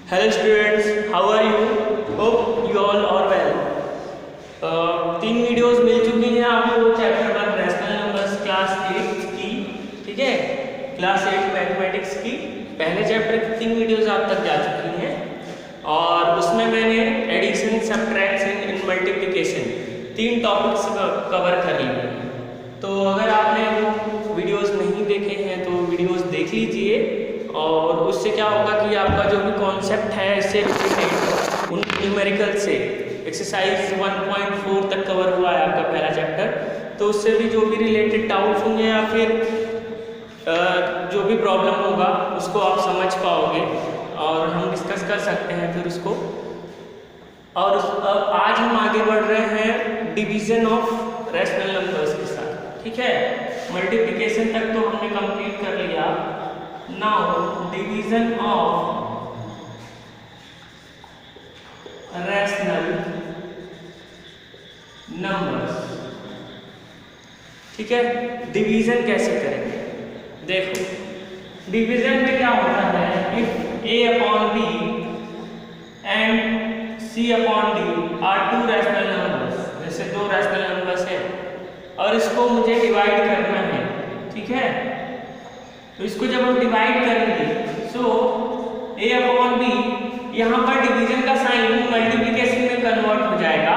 Hello students, how are you? Hope you all are well. 3 videos मिल चुकी हैं आपको chapter 1 rational numbers class 8 की, ठीक है, क्लास 8 मैथमेटिक्स की पहले चैप्टर की 3 वीडियोस आप तक जा चुकी हैं और उसमें मैंने addition, subtraction and multiplication 3 topics cover कर लिए। तो अगर आपने वो वीडियोस नहीं देखे हैं तो वीडियोस देख लीजिए और उससे क्या होगा कि आपका जो भी कॉन्सेप्ट है इससे रिलेटेड उन न्यूमेरिकल से एक्सरसाइज 1.4 तक कवर हुआ है आपका पहला चैप्टर, तो उससे भी जो भी रिलेटेड डाउट्स होंगे या फिर जो भी प्रॉब्लम होगा उसको आप समझ पाओगे और हम डिस्कस कर सकते हैं फिर उसको। और आज हम आगे बढ़ रहे हैं डिवीजन ऑफ रैशनल नंबर्स के साथ, ठीक है। मल्टीप्लिकेशन तक तो हमने कंप्लीट कर लिया। Now division of rational numbers, ठीक है। डिवीजन कैसे करेंगे? देखो, डिवीजन में क्या होता है, if a upon b and c upon d are 2 rational numbers, जैसे 2 रैशनल नंबर्स हैं और इसको मुझे डिवाइड करना है, ठीक है। तो इसको जब हम डिवाइड करेंगे सो a अपॉन b, यहाँ पर डिवीजन का साइन मल्टीप्लिकेशन में कन्वर्ट हो जाएगा।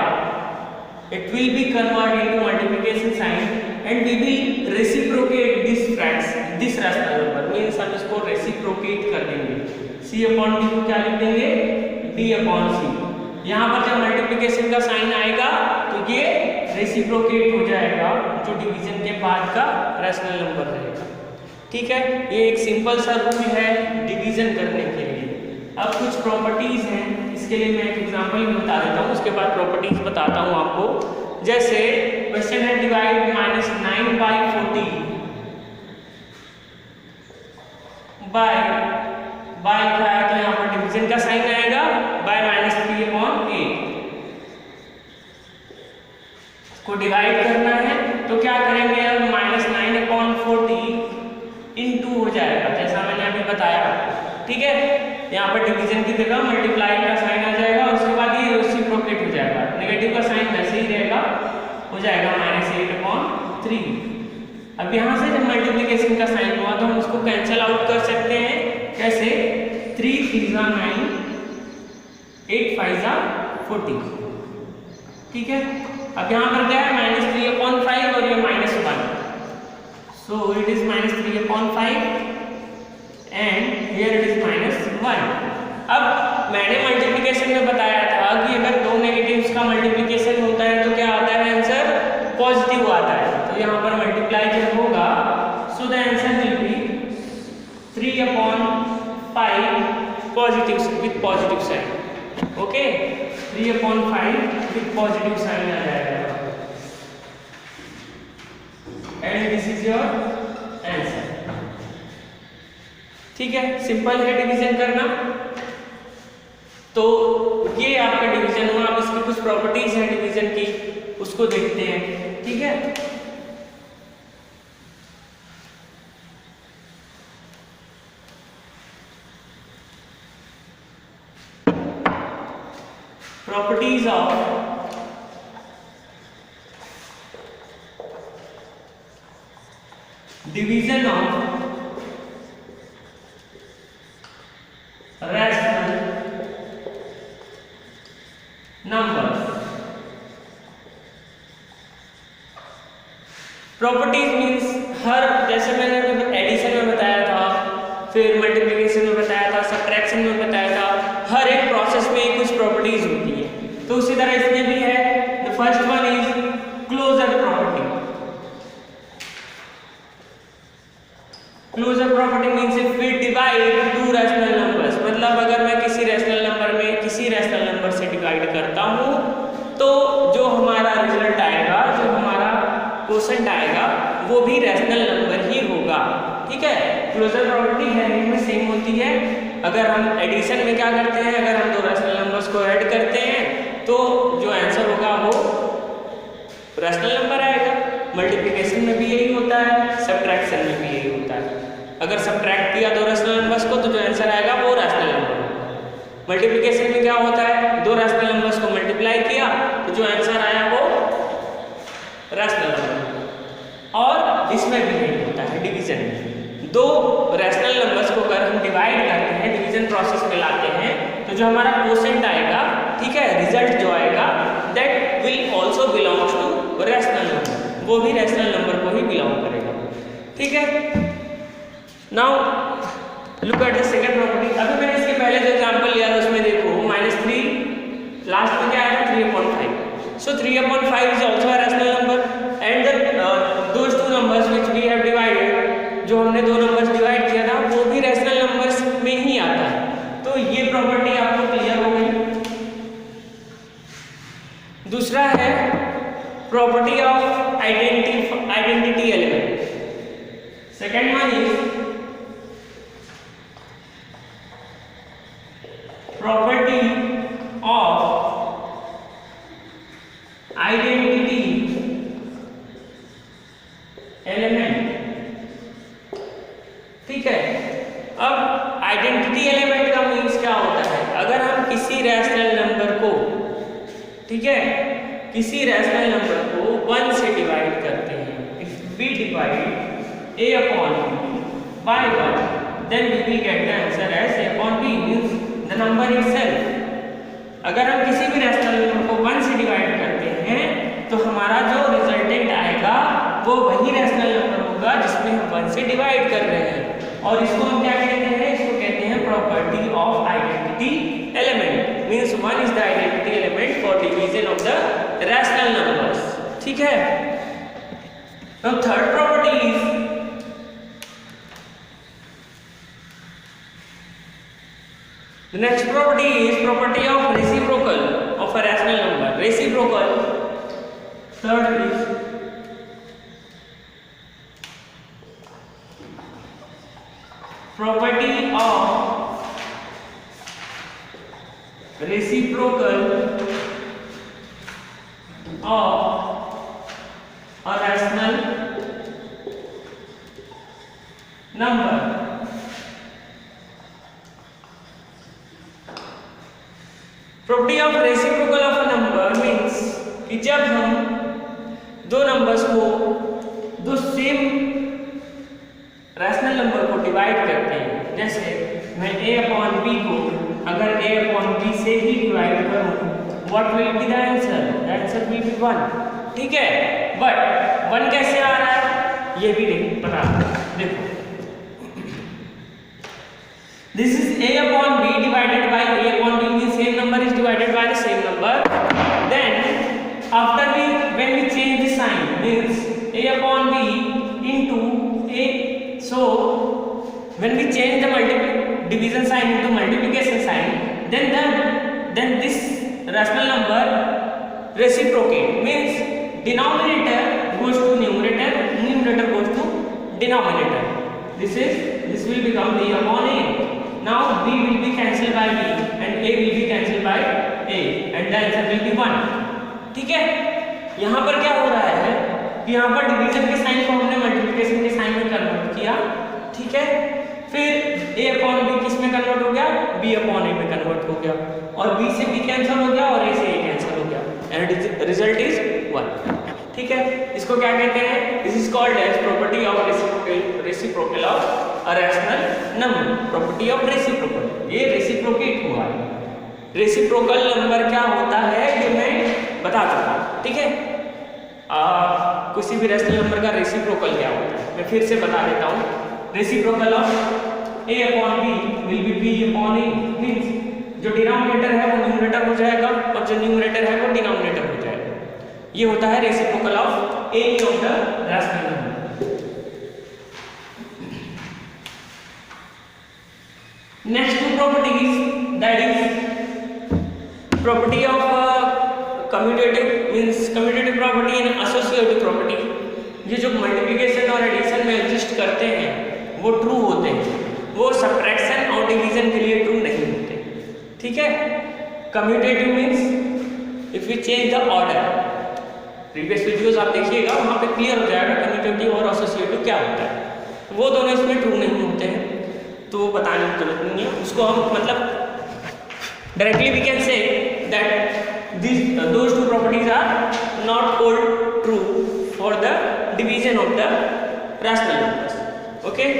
It will be convert into multiplication sign and we will reciprocate this rational number, means हम इसको रेसिप्रोकेट कर देंगे। c अपॉन d को क्या लिख देंगे, d अपॉन c। यहाँ पर जब मल्टीप्लिकेशन का साइन आएगा तो ये रेसिप्रोकेट हो जाएगा जो डिवीजन के बाद का रैशनल नंबर रहेगा, ठीक है। ये एक सिंपल सा रूल है डिवीजन करने के लिए। अब कुछ प्रॉपर्टीज हैं, इसके लिए मैं एक एग्जांपल भी बता देता हूँ, उसके बाद प्रॉपर्टीज बताता हूँ आपको। जैसे क्वेश्चन है डिवाइड -9 बाई 40 बाय लिखा है तो यहाँ पर डिवीजन का साइन आएगा बाय -3 अपॉन 8 को डिवाइड करना है तो क्या करेंगे, अब -9 अपॉन 40 इनटू हो जाएगा जैसा मैंने अभी बताया, ठीक है। यहाँ पर डिवीजन की जगह मल्टीप्लाई का साइन आ जाएगा और उसके बाद ये रेसिप्रोकेट हो जाएगा, नेगेटिव का साइन वैसे ही रहेगा, हो जाएगा -8 अपॉन 3। अब यहाँ से जब मल्टीप्लिकेशन का साइन हुआ तो हम उसको कैंसिल आउट कर सकते हैं। कैसे? 3 3 9, 8 5 40, ठीक है। अब यहाँ पर क्या है, -3 अपॉन 5 और ये -1, so it is -3 upon 5 and here it is -1। अब मैंने मल्टीप्लिकेशन में बताया था कि अगर दो नेगेटिव्स का मल्टीप्लिकेशन होता है तो क्या आता है, आंसर पॉजिटिव आता है। तो यहाँ पर मल्टीप्लाई जब होगा so the answer will be 3 upon 5 positive with positive sign, okay. 3 upon 5 with positive sign आ जाएगा and this is your answer, ठीक है। सिंपल है डिवीजन करना। तो ये आपका डिवीजन हुआ। अब इसकी कुछ प्रॉपर्टीज हैं डिवीजन की, उसको देखते हैं, ठीक है। Properties of division of rational numbers. Properties means हर, जैसे मैंने एडिशन में बताया था, फिर मल्टीप्लिकेशन में बताया था, सब्ट्रैक्शन में बताया था, हर एक प्रोसेस में कुछ प्रॉपर्टीज होती है। तो उसी तरह इसमें भी है। The first one is closure property. Closure property means if we divide 2 rational numbers, मतलब अगर मैं किसी रैशनल नंबर में किसी रैशनल नंबर से डिवाइड करता हूँ तो जो हमारा रिजल्ट आएगा, जो हमारा क्वोशंट आएगा वो भी रैशनल नंबर ही होगा, ठीक है। क्लोजर प्रॉपर्टी है में सेम होती है। अगर हम एडिशन में क्या करते हैं, अगर हम 2 रैशनल नंबर्स को ऐड करते हैं तो जो आंसर होगा वो रैशनल नंबर आएगा। मल्टीप्लिकेशन में भी यही होता है, सब्ट्रैक्शन में भी यही होता है। अगर सब्ट्रैक्ट किया 2 रैशनल नंबर्स को तो जो आंसर आएगा वो रैशनल नंबर होगा, मल्टीप्लिकेशन में क्या होता है, दो रैशनल नंबर्स को मल्टीप्लाई किया तो जो आंसर आया वो रैशनल नंबर। और इसमें भी नहीं होता है डिवीजन में, दो रैशनल नंबर्स को अगर हम डिवाइड करते हैं, डिवीजन प्रोसेस में लाते हैं, तो जो हमारा क्वोशिएंट आएगा, ठीक है, रिजल्ट जो आएगा that will also belongs to rational number, वो भी रैशनल नंबर को ही बिलोंग करेगा। ठीक है, now look at the second property. अभी मैंने इसके पहले जो एग्जांपल लिया था उसमें देखो -3 लास्ट में क्या आया था 3/5। So 3/5 is also a rational number and those two numbers which we have divided, जो हमने दो नंबर्स डिवाइड किया था वो भी रैशनल नंबर्स में ही आता है। तो ये प्रॉपर्टी आपको क्लियर हो गई। दूसरा है property of identity element. Second one is property of identity element। ठीक है, अब आइडेंटिटी एलिमेंट का मीन्स क्या होता है, अगर हम किसी रैशनल नंबर को, ठीक है, किसी रैशनल नंबर को 1 से डिवाइड करते हैं, if we divide a upon b by 1 then we will get the answer as a upon b means the number itself। अगर हम किसी भी रैशनल नंबर को 1 से डिवाइड करते हैं तो हमारा जो रिजल्टेंट आएगा वो वही रैशनल नंबर होगा जिसमें हम 1 से डिवाइड कर रहे हैं, और इसको हम क्या कहते हैं, इसको कहते हैं property of identity element. Means 1 is the identity element for division of the rational numbers. ठीक है, now third property is the next property is property of reciprocal of a rational number। reciprocal third is property of reciprocal of a rational number। Property of reciprocal of a number means कि जब हम दो numbers को दो same rational number को divide करते हैं, जैसे मैं a अपॉन b को अगर a अपॉन b से ही डिवाइड करूं, what will be the answer, the answer will B 1। ठीक है, बट 1 कैसे आ रहा है ये भी पता, देखो this is a upon b divided by a upon b means same number is divided by the same number, then after when we change the sign means a upon b into a, so when we change the division sign into multiplication sign, then this rational number reciprocate means denominator goes to numerator, numerator goes to denominator, this will become b upon a। Now b will be cancelled by b and a will be cancelled by a and the answer will be 1। ठीक है, यहाँ पर क्या हो रहा है कि यहाँ पर डिवीजन के साइन को हमने मल्टीप्लिकेशन के साइन में कन्वर्ट किया। ठीक है, फिर a अपॉन b किस में कन्वर्ट हो गया, b अपॉन a में कन्वर्ट हो गया, और b से b कैंसिल हो गया और a से a कैंसिल हो गया एंड रिजल्ट इज 1। ठीक है, इसको क्या कहते हैं, this is called as property of reciprocal of a rational number. Property of reciprocal, ये रेसिप्रोकेट हुआ है। रेसिप्रोकल नंबर क्या होता है ये मैं बता चुका हूं। ठीक है, किसी भी रैशनल नंबर का रेसिप्रोकल क्या होता है मैं फिर से बता देता हूं। Reciprocal of a upon b will be b upon a, means जो डिनोमिनेटर है वो न्यूमरेटर हो जाएगा और जो न्यूमरेटर है वो डिनोमिनेटर हो जाएगा। ये होता है reciprocal of any of the rational number. Next two properties, that is property of commutative means commutative property and associative property. ये जो मल्टीप्लिकेशन और एडिशन में एग्जिस्ट करते हैं वो ट्रू होते हैं, वो सब्ट्रैक्शन और डिवीजन के लिए ट्रू नहीं होते। ठीक है, commutative means if we change the order, previous videos आप देखिएगा वहाँ पे क्लियर हो जाएगा कम्यूटेटिव और एसोसिएटिव क्या होता है। वो दोनों इसमें ट्रू नहीं होते हैं तो वो बताने की जरूरत नहीं है, उसको हम मतलब Directly we can say that those two properties are not hold true for the division of the rational numbers. Okay,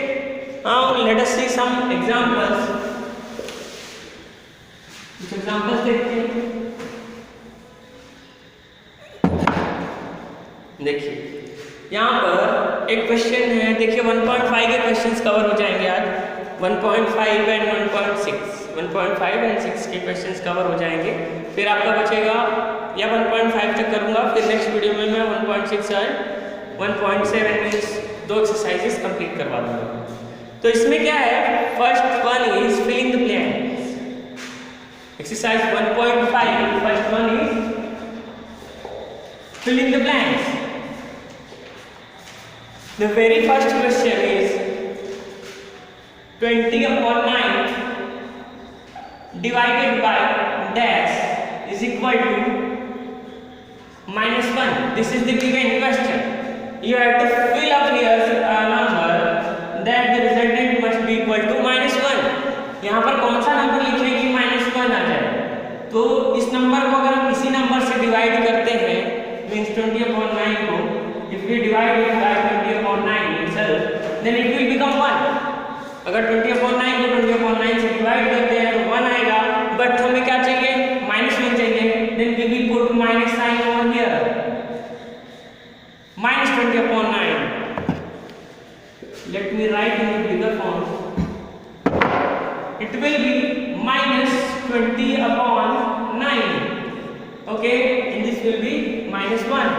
now let us see some examples. कुछ एग्जाम्पल्स देखते हैं। देखिए यहाँ पर एक क्वेश्चन है, देखिए 1.5 के क्वेश्चंस कवर हो जाएंगे आज। 1.5 एंड 1.5 एंड 6 के क्वेश्चंस कवर हो जाएंगे। फिर आपका बचेगा या 1.5 तक करूँगा, फिर नेक्स्ट वीडियो में मैं 1.6 और 1.7 मीन्स 2 एक्सरसाइजेस कंप्लीट करवा दूँगा। तो इसमें क्या है, first one is filling the blanks. Exercise 1.5, first one is filling the blanks. The very first question is 20/9 divided by dash is equal to -1. This is the given question. You have to fill up here a number that the resultant must be equal to -1. यहाँ पर कौन सा number लिखे कि -1 आ जाए? तो इस number को अगर हम किसी नंबर से डिवाइड करते हैं, मींस 20/9 को, if we divide it by 20/9 itself, then it will become 1. अगर 20/9 को 20/9 से डिवाइड करते हैं तो 1 आएगा, बट हमें क्या चाहिए, -1 चाहिए। then we will put minus sign over here, -20/9. Let me write in the bigger font. It will be -20/9. Okay, and this will be -1.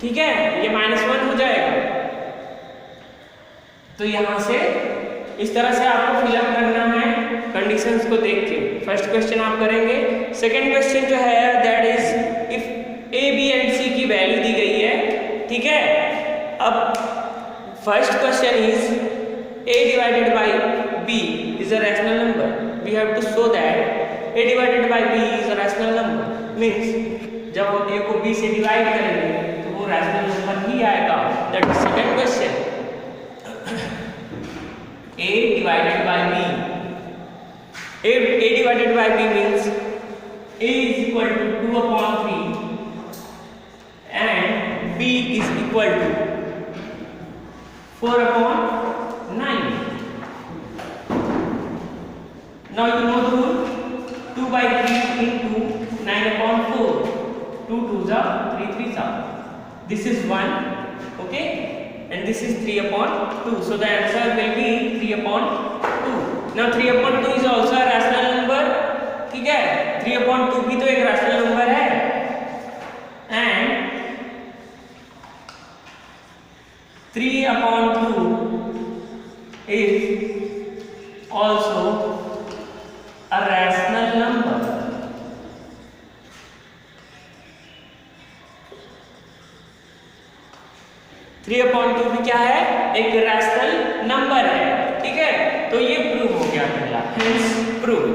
ठीक है, ये -1 हो जाएगा। तो यहाँ से इस तरह से आपको फिलअप करना है कंडीशंस को देख के। फर्स्ट क्वेश्चन आप करेंगे। सेकंड क्वेश्चन जो है that is if a, b and c की वैल्यू दी गई है, ठीक है। अब first question is a divided by b is a rational number. We have to show that a divided by b is a rational number. Means जब हम a को b से डिवाइड करेंगे तो वो rational number ही आएगा। That is second question. a divided by b. A divided by b means a is equal to 2/3 and b is equal to 4/9. Now you know the rule, 2/3 into 9/4. 2 2s are 3 3s are. This is 1, okay, and this is 3/2. So the answer will be 3/2. Now 3/2 is also a rational number, ठीक है। 3/2 भी तो एक rational number है, and 3/2 is also a rational number. Three upon two भी क्या है, एक रैशनल नंबर है, ठीक है। तो ये प्रूव हो गया पहला, हेंस प्रूव्ड।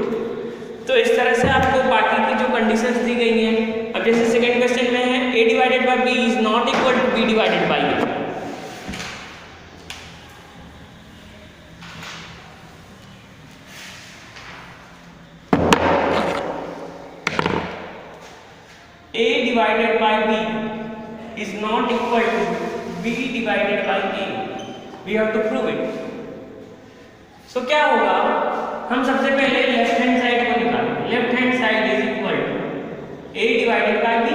तो इस तरह से आपको बाकी की जो कंडीशंस दी गई हैं, अब जैसे सेकंड क्वेश्चन में है a divided by b is not equal to b divided by a। a divided by b is not equal to b divided by a. We have to prove it. So क्या होगा, हम सबसे पहले left hand side को निकालेंगे। Left hand side is equal to a divided by b,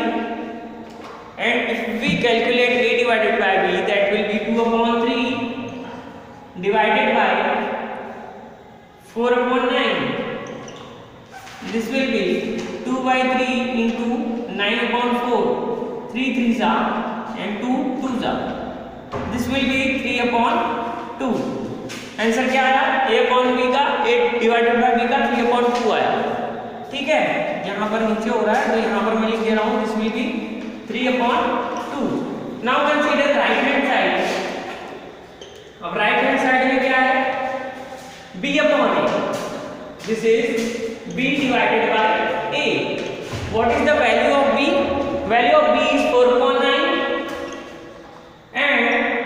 and if we calculate a divided by b, that will be 2/3 divided by 4/9. This will be 2/3 into 9/4. 3 3s are and 2 2s are. This will be 3/2. Answer क्या आया, a/b का a divided by b का 3/2 आया, ठीक है। यहाँ पर नीचे हो रहा है तो यहाँ पर मैं लिख दे रहा हूँ, this will be 3/2. Now consider right hand side. अब राइट हैंड साइड में क्या है, b/a. This is b divided by a. What is the value of b? Value of b is 4/9 and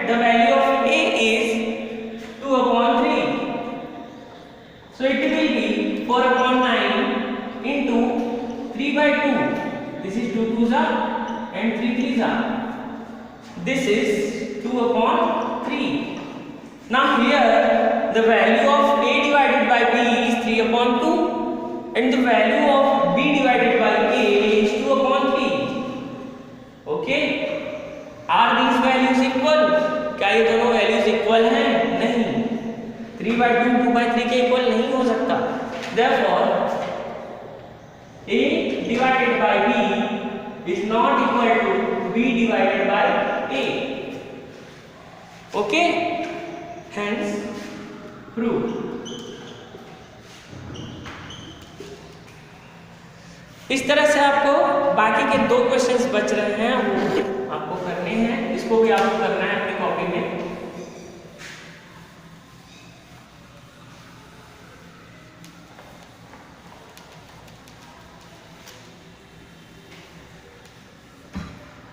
the value of a is 2/3. So it will be 4/9 into 3/2. This is 2 2s and 3 3s. This is 2/3. Now here the value of a divided by b is 3/2 and the value of b divided by a is 2/3. Okay, are these values equal? क्या ये दोनों values equal हैं? नहीं, 3/2 2/3 के equal नहीं हो सकता। Therefore a divided by b is not equal to b divided by a. Okay, hence proved. इस तरह से आपको बाकी के 2 क्वेश्चंस बच रहे हैं वो आपको करने हैं। इसको भी आपको करना है अपनी कॉपी में।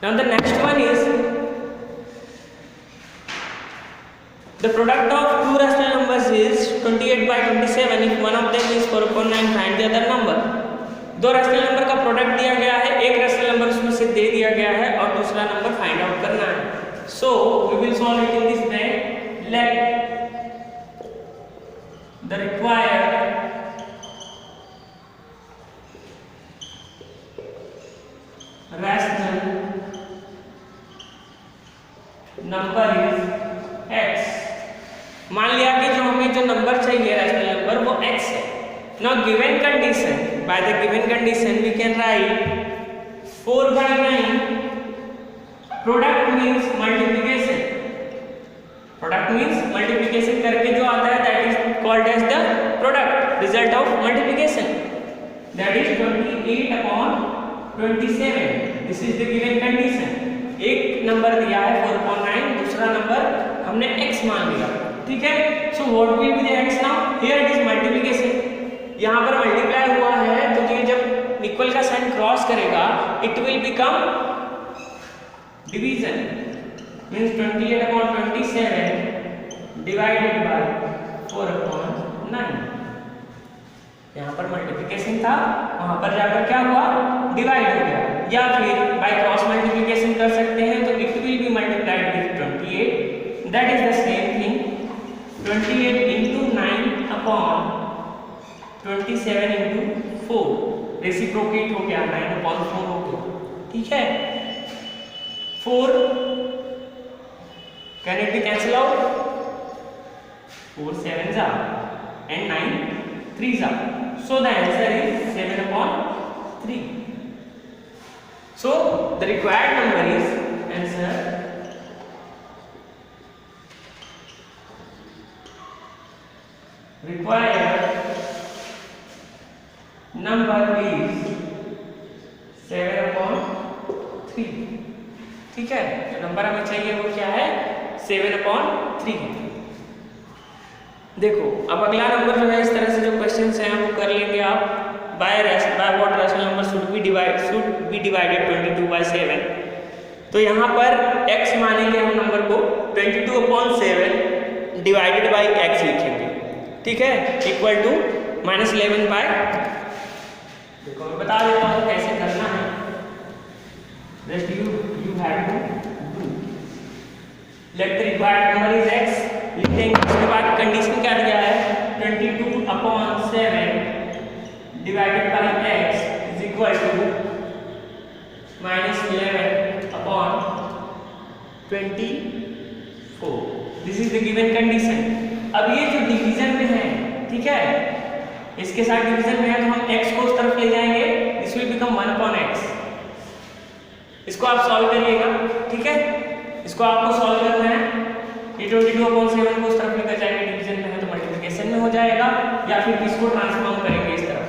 Now the next one is the product of 2 rational numbers is 28/27 if one of them is 4/9, find the other number. 2 rational number का प्रोडक्ट दिया गया है, एक रैशनल नंबर उसमें से दे दिया गया है और दूसरा नंबर फाइंड आउट करना है। So we will solve it in this way. Let the required rational number is x। मान लिया कि जो हमें जो नंबर चाहिए रैशनल नंबर वो x है। Now given condition, by the given condition we can write 4/9 product means multiplication. Product means multiplication करके जो आता है that is called as the product, result of multiplication. That is 28/27. This is the given condition. एक number दिया है 4/9, दूसरा number हमने x मान लिया, ठीक है। So what will be the x now? Here it is multiplication. यहाँ पर मल्टीप्लाई हुआ है तो ये जब इक्वल का साइन क्रॉस करेगा it will become division, means 28/27 divided by 4/9। यहाँ पर मल्टीप्लिकेशन था, वहां पर जाकर क्या हुआ, डिवाइड हो गया। या फिर बाय क्रॉस मल्टीप्लिकेशन कर सकते हैं तो it will B multiplied with 28, that is the same thing. 28 into 9/27 into 4 reciprocate हो गया, 9/4 हो गया, ठीक है। 4 can it be cancel out, 4 7s are and 9 3s are, so the answer is 7/3. So the required number is answer required number is 7/3, ठीक है। जो number हमें चाहिए वो क्या है, 7/3 है। देखो अब अगला नंबर जो है, इस तरह से जो क्वेश्चंस हैं वो कर लेंगे आप। By what rational number should be divided 22/7। तो यहाँ पर x मानेंगे हम नंबर को, 22/7 डिवाइडेड बाई x लिखेंगे, ठीक है, इक्वल टू -11/। देखो मैं बता देता हूँ कैसे करना है, just you have to do. Let the required number is x लिख देंगे। उसके बाद कंडीशन क्या दिया है, 22/7 divided by x is equal to -11/24। This is the given condition. अब ये जो डिवीजन में है, ठीक है, इसके साथ डिवीजन में है तो हम x को उस तरफ ले जाएंगे, दिस विल बिकम 1/x। इसको आप सॉल्व करिएगा, ठीक है, इसको आपको सॉल्व करना है। ये 22/7 को उस तरफ लेकर जाएंगे, डिवीजन में है तो मल्टीप्लिकेशन में हो जाएगा, या फिर इसको ट्रांसफॉर्म करेंगे इस तरफ।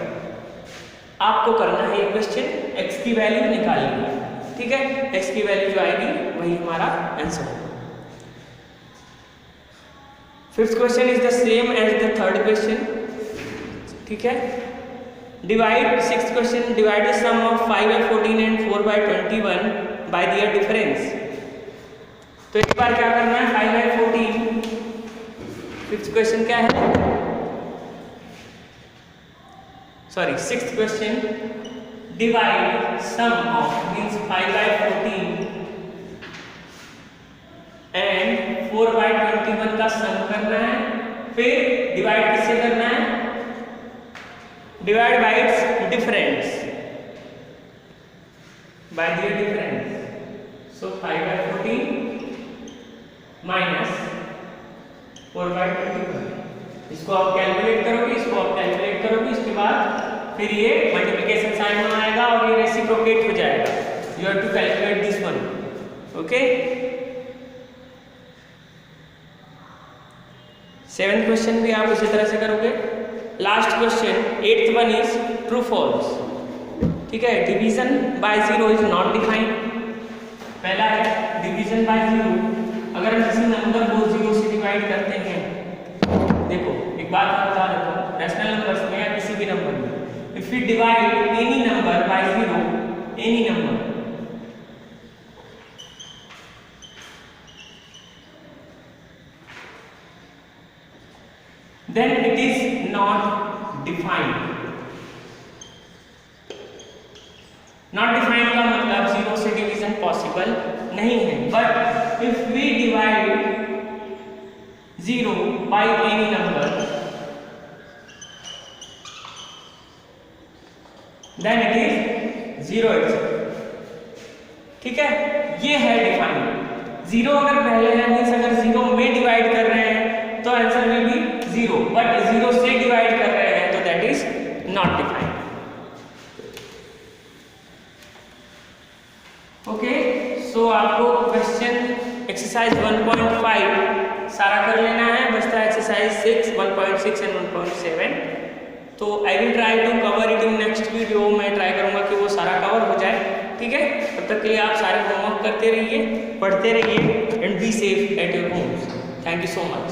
आपको करना है ये क्वेश्चन, x की वैल्यू निकालनी है, ठीक है। x की वैल्यू जो आएगी वही हमारा आंसर होगा। Fifth question is the same as the third question, ठीक है। Divide sixth question, divide the sum of 5/14 and 4/21 by their difference. तो एक बार क्या करना है, 5/14, फिफ्थ क्वेश्चन क्या है, Sixth question, divide sum of means 5/14 and 4/21 का सम करना है, फिर डिवाइड किससे करना है, divide by its difference, by their difference. So 5/14 minus 4/21, इसको आप कैलकुलेट करोगे, इसको आप कैलकुलेट करोगे, इसके बाद फिर ये मल्टीप्लिकेशन साइन में आएगा और ये रेसिप्रोकेट हो जाएगा। You have to calculate this one, okay. 7th question भी आप उसी तरह से करोगे। Last question 8th one is true false, ठीक है। Division by zero is not defined. पहला है डिवीजन बाय जीरो, अगर हम किसी नंबर को जीरो से डिवाइड करते हैं, देखो एक बात मैं बता देता हूँ, रैशनल नंबर्स में या किसी भी नंबर में, if we divide any number by zero, any number, then it is not defined। Not defined का मतलब जीरो से डिवीजन पॉसिबल नहीं है। But if we divide zero by any number, then it is zero itself, ठीक है। ये है defined. Zero अगर पहले है, मींस अगर जीरो में डिवाइड कर रहे हैं तो आंसर में भी जीरो, बट जीरो से डिवाइड कर रहे हैं तो that is not defined, okay. So आपको क्वेश्चन एक्सरसाइज 1.5 सारा कर लेना है, बचता है एक्सरसाइज 6, 1.6 एंड 1.7। तो I will try to cover it in next video. मैं ट्राई करूंगा कि वो सारा कवर हो जाए, ठीक है। तब तक के लिए आप सारे होमवर्क करते रहिए, पढ़ते रहिए, and be safe at your homes. Thank you so much.